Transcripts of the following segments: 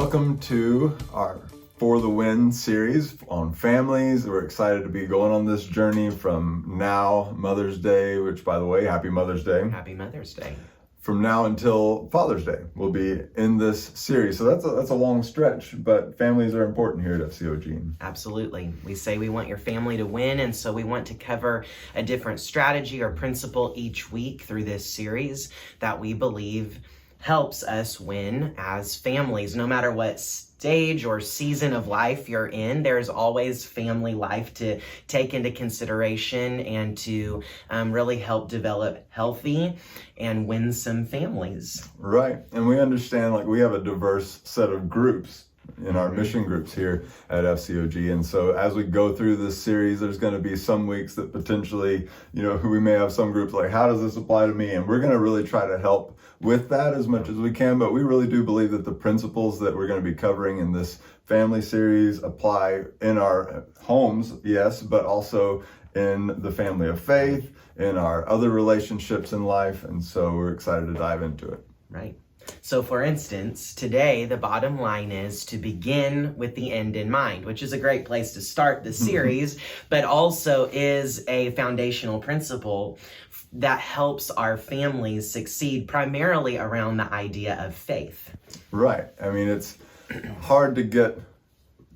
Welcome to our For the Win series on families. We're excited to be going on this journey from now, Mother's Day, which, by the way, happy Mother's Day. Happy Mother's Day. From now until Father's Day, we'll be in this series. So that's a long stretch, but families are important here at FCOG. Absolutely. We say we want your family to win, and so we want to cover a different strategy or principle each week through this series that we believe helps us win as families. No matter what stage or season of life you're in, there's always family life to take into consideration and to really help develop healthy and winsome families. Right. And we understand we have a diverse set of groups in our mission groups here at FCOG. And so as we go through this series, there's going to be some weeks that potentially, we may have some groups like, how does this apply to me? And we're going to really try to help with that as much as we can. But we really do believe that the principles that we're going to be covering in this family series apply in our homes, yes, but also in the family of faith, in our other relationships in life. And so we're excited to dive into it. Right. So for instance, today, the bottom line is to begin with the end in mind, which is a great place to start the series, but also is a foundational principle that helps our families succeed primarily around the idea of faith. Right. I mean, it's hard to get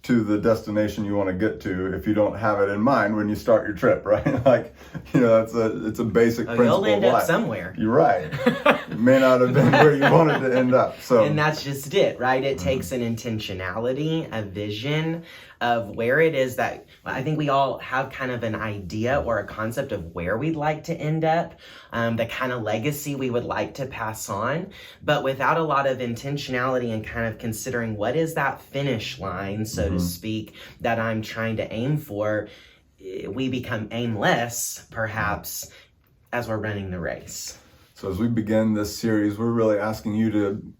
to the destination you want to get to if you don't have it in mind when you start your trip, right? It's a basic principle. You'll end up somewhere. You're right. It may not have been where you wanted to end up. And that's just it, right? It takes an intentionality, a vision of where it is that I think we all have kind of an idea or a concept of where we'd like to end up, the kind of legacy we would like to pass on, but without a lot of intentionality and kind of considering what is that finish line, so to speak, that I'm trying to aim for, we become aimless, perhaps, as we're running the race. So as we begin this series, we're really asking you to,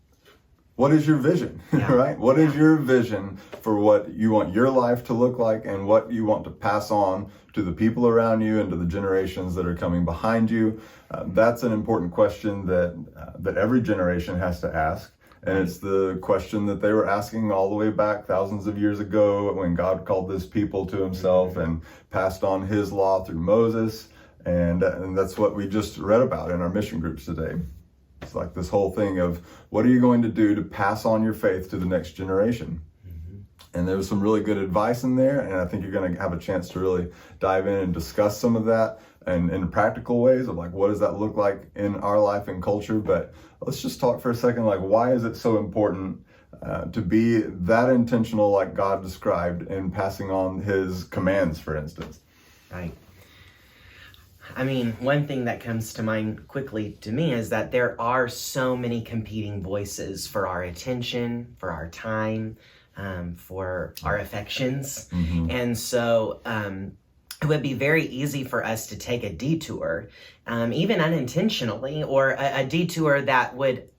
what is your vision, right? What is your vision for what you want your life to look like and what you want to pass on to the people around you and to the generations that are coming behind you? That's an important question that every generation has to ask. And it's the question that they were asking all the way back thousands of years ago when God called this people to himself and passed on his law through Moses. And that's what we just read about in our mission groups today. It's like this whole thing of what are you going to do to pass on your faith to the next generation? And there was some really good advice in there. And I think you're going to have a chance to really dive in and discuss some of that and in practical ways of what does that look like in our life and culture? But let's just talk for a second, why is it so important to be that intentional like God described in passing on his commands, for instance? Right. I mean, one thing that comes to mind quickly to me is that there are so many competing voices for our attention, for our time, for our affections. And so it would be very easy for us to take a detour, even unintentionally, or a detour that would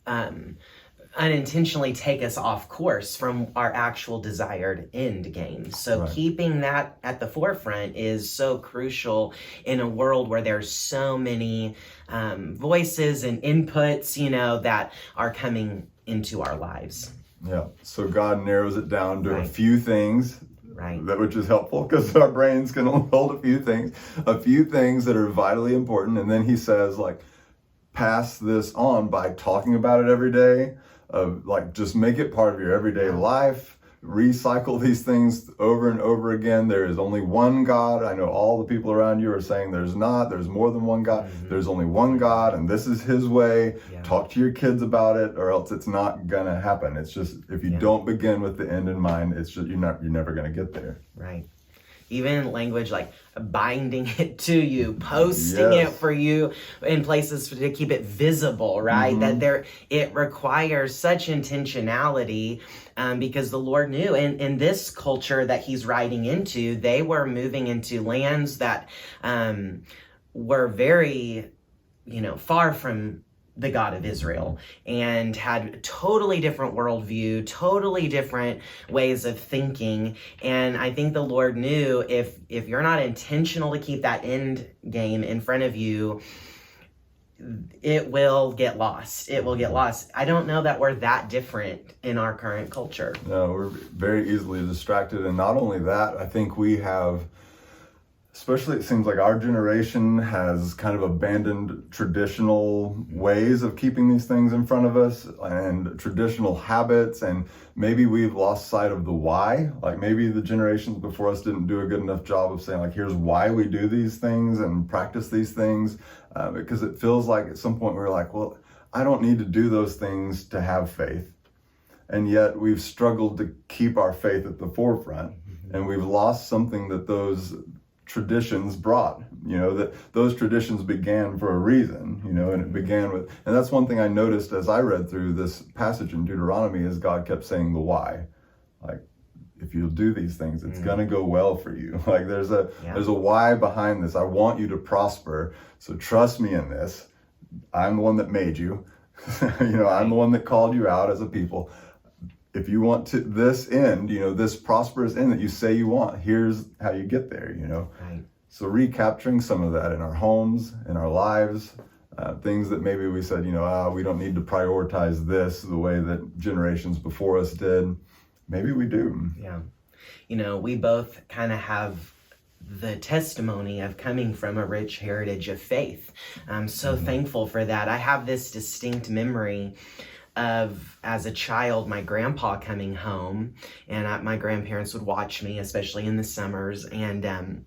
unintentionally take us off course from our actual desired end game. So keeping that at the forefront is so crucial in a world where there's so many voices and inputs, that are coming into our lives. Yeah. So God narrows it down to a few things. Right. Which is helpful because our brains can only hold a few things that are vitally important. And then he says, pass this on by talking about it every day. Just make it part of your everyday life. Recycle these things over and over again. There is only one God. I know all the people around you are saying there's not. There's more than one God. There's only one God, and this is his way. Talk to your kids about it, or else it's not gonna happen. It's just if you don't begin with the end in mind, it's just you're never gonna get there. Right. Even language like binding it to you, posting it for you in places to keep it visible, right? That it requires such intentionality because the Lord knew in this culture that he's writing into, they were moving into lands that were very, far from the God of Israel and had totally different worldview, totally different ways of thinking. And I think the Lord knew if you're not intentional to keep that end game in front of you, it will get lost. It will get lost. I don't know that we're that different in our current culture. No, we're very easily distracted. And not only that, I think we have, especially it seems like our generation has kind of abandoned traditional ways of keeping these things in front of us and traditional habits. And maybe we've lost sight of the why. Like maybe the generations before us didn't do a good enough job of saying, like, here's why we do these things and practice these things. Because it feels like at some point we're like, well, I don't need to do those things to have faith. And yet we've struggled to keep our faith at the forefront. And we've lost something that those traditions brought, that those traditions began for a reason, and it began with, and that's one thing I noticed as I read through this passage in Deuteronomy is God kept saying the why. Like, if you'll do these things, it's gonna go well for you. Like there's a why behind this. I want you to prosper. So trust me in this. I'm the one that made you. I'm the one that called you out as a people. If you want to this end, this prosperous end that you say you want, here's how you get there, Right. So recapturing some of that in our homes, in our lives, things that maybe we said, we don't need to prioritize this the way that generations before us did. Maybe we do. Yeah. We both kind of have the testimony of coming from a rich heritage of faith. I'm so thankful for that. I have this distinct memory of, as a child, my grandpa coming home, and my grandparents would watch me, especially in the summers, and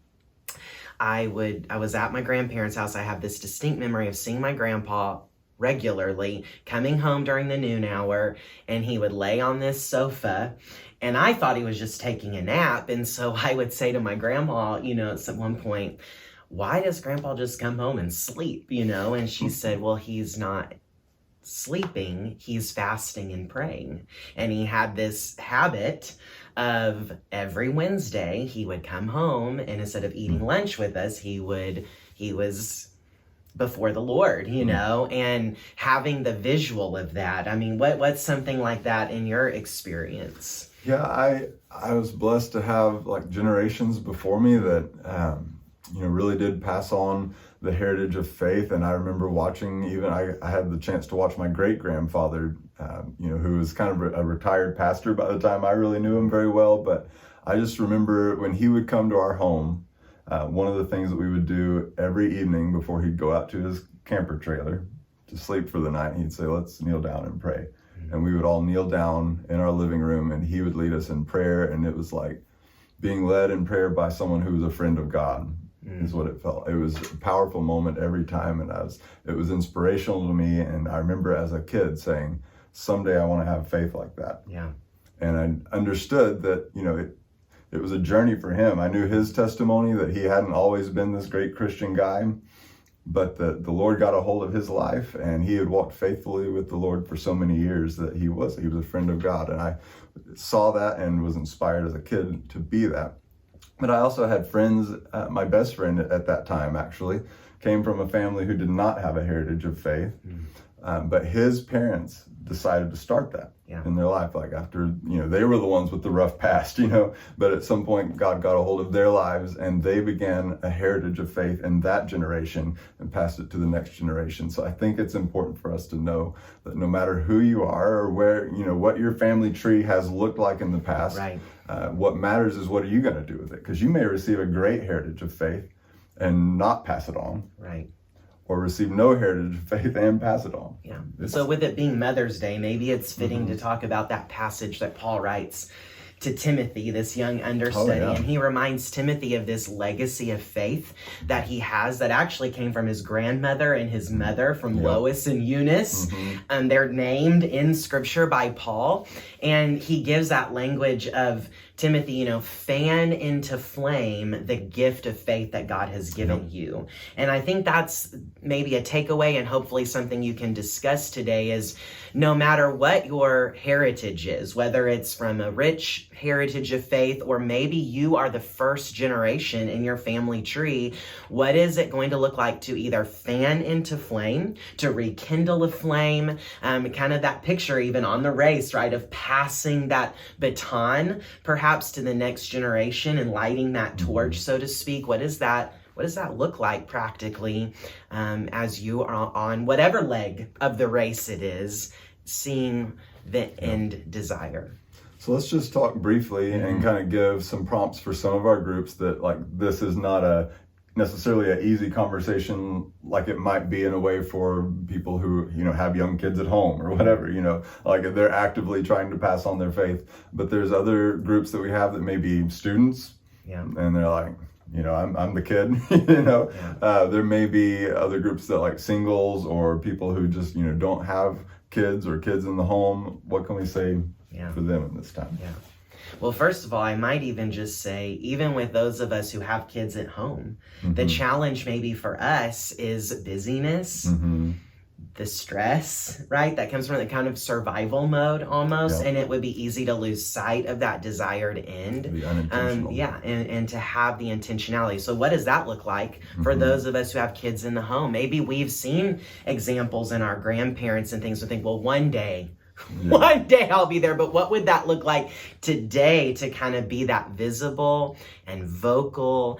I was at my grandparents' house. I have this distinct memory of seeing my grandpa regularly coming home during the noon hour, and he would lay on this sofa, and I thought he was just taking a nap. And so I would say to my grandma, at one point, why does grandpa just come home and sleep, and she said, well, he's not sleeping, he's fasting and praying. And he had this habit of every Wednesday he would come home, and instead of eating lunch with us, he was before the Lord, and having the visual of that. I mean, what's something like that in your experience? Yeah, I was blessed to have like generations before me that really did pass on the heritage of faith. And I remember watching, even I had the chance to watch my great grandfather, who was kind of a retired pastor by the time I really knew him very well. But I just remember when he would come to our home, one of the things that we would do every evening before he'd go out to his camper trailer to sleep for the night, he'd say, let's kneel down and pray. And we would all kneel down in our living room, and he would lead us in prayer. And it was like being led in prayer by someone who was a friend of God. Is what it felt. It was a powerful moment every time, and it was inspirational to me. And I remember as a kid saying, someday I want to have faith like that. Yeah. And I understood that, it was a journey for him. I knew his testimony, that he hadn't always been this great Christian guy, but the Lord got a hold of his life, and he had walked faithfully with the Lord for so many years that he was a friend of God. And I saw that and was inspired as a kid to be that. But I also had friends, my best friend at that time actually came from a family who did not have a heritage of faith, but his parents decided to start that in their life. Like after, they were the ones with the rough past, but at some point God got a hold of their lives, and they began a heritage of faith in that generation and passed it to the next generation. So I think it's important for us to know that no matter who you are or where, what your family tree has looked like in the past, right. What matters is what are you going to do with it? Because you may receive a great heritage of faith and not pass it on. Right. Or receive no heritage of faith and pass it on. Yeah. So with it being Mother's Day, maybe it's fitting to talk about that passage that Paul writes to Timothy, this young understudy. And he reminds Timothy of this legacy of faith that he has that actually came from his grandmother and his mother, from Lois and Eunice. They're named in scripture by Paul. And he gives that language of Timothy, fan into flame the gift of faith that God has given you. And I think that's maybe a takeaway, and hopefully something you can discuss today, is no matter what your heritage is, whether it's from a rich heritage of faith, or maybe you are the first generation in your family tree, what is it going to look like to either fan into flame, to rekindle a flame, kind of that picture even on the race, right, of passing that baton perhaps to the next generation and lighting that torch, so to speak. What does that what does that look like practically as you are on whatever leg of the race it is, seeing the end desire? So let's just talk briefly and kind of give some prompts for some of our groups that like this is not a necessarily an easy conversation like it might be in a way for people who, you know, have young kids at home or whatever, you know, like they're actively trying to pass on their faith. But there's other groups that we have that may be students, and they're like, you know, I'm the kid, you know. There may be other groups that like singles or people who just, you know, don't have kids or kids in the home. What can we say for them at this time? Well, first of all, I might even just say, even with those of us who have kids at home, the challenge maybe for us is busyness, the stress, right? That comes from the kind of survival mode almost, and it would be easy to lose sight of that desired end. Be unintentional. And to have the intentionality. So what does that look like for those of us who have kids in the home? Maybe we've seen examples in our grandparents and things and think, well, one day I'll be there, but what would that look like today to kind of be that visible and vocal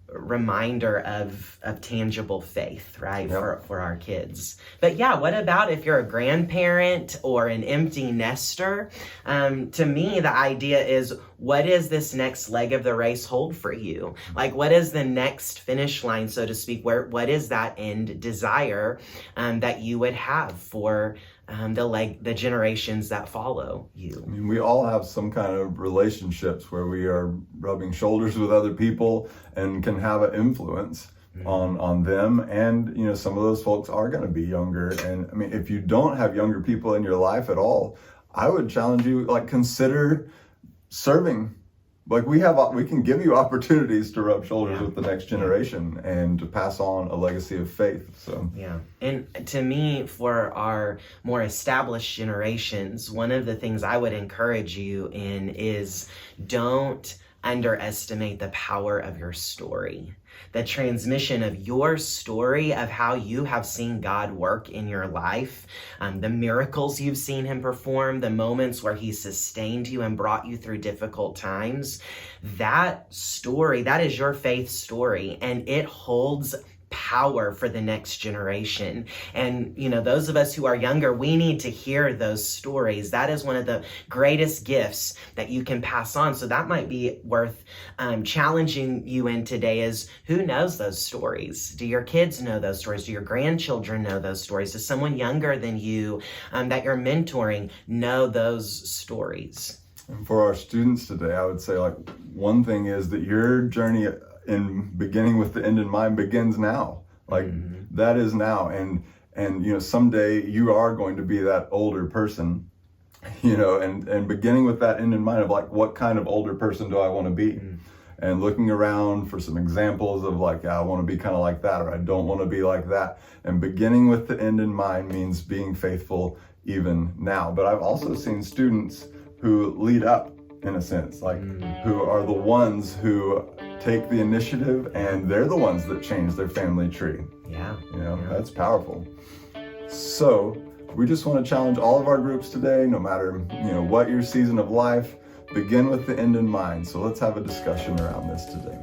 reminder of tangible faith, right? For our kids. But what about if you're a grandparent or an empty nester? To me, the idea is, what is this next leg of the race hold for you? Like, what is the next finish line, so to speak? What is that end desire that you would have for the generations that follow you? I mean, we all have some kind of relationships where we are rubbing shoulders with other people and can have an influence on them. And, you know, some of those folks are going to be younger. And I mean, if you don't have younger people in your life at all, I would challenge you, like, consider serving. Like, we can give you opportunities to rub shoulders with the next generation and to pass on a legacy of faith. So and to me, for our more established generations, one of the things I would encourage you in is, don't underestimate the power of your story. The transmission of your story of how you have seen God work in your life, the miracles you've seen him perform, the moments where he sustained you and brought you through difficult times. That story, that is your faith story, and it holds power for the next generation. And, you know, those of us who are younger, we need to hear those stories. That is one of the greatest gifts that you can pass on. So that might be worth challenging you in today, is, who knows those stories? Do your kids know those stories? Do your grandchildren know those stories? Does someone younger than you that you're mentoring know those stories? And for our students today, I would say, like, one thing is that your journey in beginning with the end in mind begins now. Like, that is now. And you know, someday you are going to be that older person, you know, and beginning with that end in mind of, like, what kind of older person do I want to be? And looking around for some examples of, like, I want to be kind of like that, or I don't want to be like that. And beginning with the end in mind means being faithful even now. But I've also seen students who lead up, in a sense, like, who are the ones who take the initiative, and they're the ones that change their family tree. You know, that's powerful. So we just want to challenge all of our groups today, no matter, you know, what your season of life, begin with the end in mind. So let's have a discussion around this today.